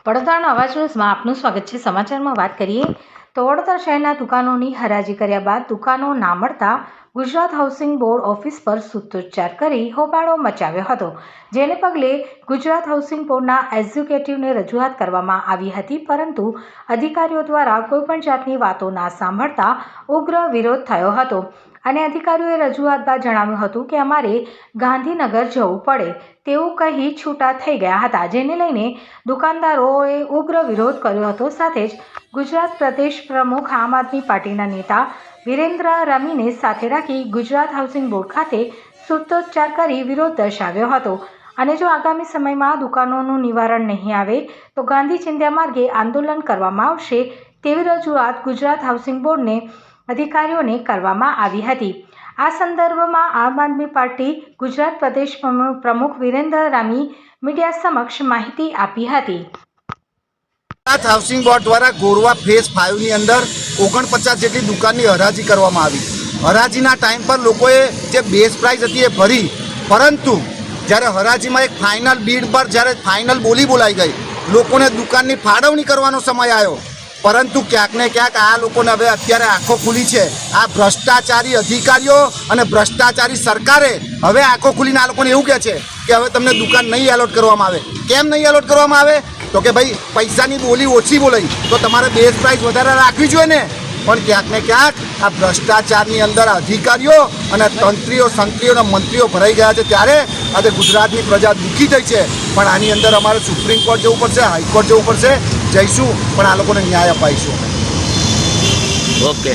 વડોદરાનો અવાજ ન્યૂઝમાં આપનું સ્વાગત છે। સમાચારમાં વાત કરીએ તો વડોદરા શહેરના દુકાનોની હરાજી કર્યા બાદ દુકાનો ના મળતા ગુજરાત હાઉસિંગ બોર્ડ ઓફિસ પર સૂત્રોચ્ચાર કરી હોબાળો મચાવ્યો હતો, જેને પગલે ગુજરાત હાઉસિંગ બોર્ડના એક્ઝિક્યુટિવને રજૂઆત કરવામાં આવી હતી, પરંતુ અધિકારીઓ દ્વારા કોઈપણ જાતની વાતો ના સાંભળતા ઉગ્ર વિરોધ થયો હતો અને અધિકારીઓએ રજૂઆત બાદ જણાવ્યું હતું કે અમારે ગાંધીનગર જવું પડે તેવું કહી છૂટા થઈ ગયા હતા, જેને લઈને દુકાનદારોએ ઉગ્ર વિરોધ કર્યો હતો। સાથે જ ગુજરાત પ્રદેશ પ્રમુખ આમ આદમી પાર્ટીના નેતા વિરેન્દ્ર રમીને સાથે રાખી ગુજરાત હાઉસિંગ બોર્ડ ખાતે સૂત્રોચ્ચાર કરી વિરોધ દર્શાવ્યો હતો અને જો આગામી સમયમાં દુકાનોનું નિવારણ નહીં આવે તો ગાંધી ચિંધ્યા માર્ગે આંદોલન કરવામાં આવશે તેવી રજૂઆત ગુજરાત હાઉસિંગ બોર્ડને અધિકારીઓને કરવામાં આવી હતી। આ સંદર્ભમાં આમ આદમી પાર્ટી ગુજરાત પ્રદેશ પ્રમુખ વિરેન્દ્ર રામી મીડિયા સમક્ષ માહિતી આપી હતી। ગુજરાત હાઉસિંગ બોર્ડ દ્વારા ગોરવા ફેઝ 5 ની અંદર 49 જેટલી દુકાનની હરાજી કરવામાં આવી। હરાજીના ટાઈમ પર લોકોએ જે બેઝ પ્રાઇસ હતી એ ભરી, પરંતુ જ્યારે હરાજીમાં એક ફાઇનલ બીડ પર જ્યારે ફાઇનલ બોલી બોલાઈ ગઈ, લોકોને દુકાનની ફાળવણી કરવાનો સમય આવ્યો, પરંતુ ક્યાંક ને ક્યાંક આ લોકોને હવે અત્યારે આંખો ખુલી છે। આ ભ્રષ્ટાચારી અધિકારીઓ અને ભ્રષ્ટાચારી સરકારે હવે આંખો ખુલીને આ લોકોને એવું કહે છે કે હવે તમને દુકાન નહીં એલોટ કરવામાં આવે। કેમ નહીં એલોટ કરવામાં આવે? તો કે ભાઈ પૈસાની બોલી ઓછી બોલાઈ તો તમારે બેઝ પ્રાઇસ વધારે રાખવી જોઈએ ને। પણ ક્યાંક ને ક્યાંક આ ભ્રષ્ટાચારની અંદર અધિકારીઓ અને તંત્રીઓ સંત્રીઓ અને મંત્રીઓ ભરાઈ ગયા છે, ત્યારે આજે ગુજરાતની પ્રજા દુઃખી થઈ છે। પણ આની અંદર અમારે સુપ્રીમ કોર્ટ જવું પડશે, હાઈકોર્ટ જવું પડશે, જઈશું, પણ આ લોકોને ન્યાય અપાઈશું। ઓકે।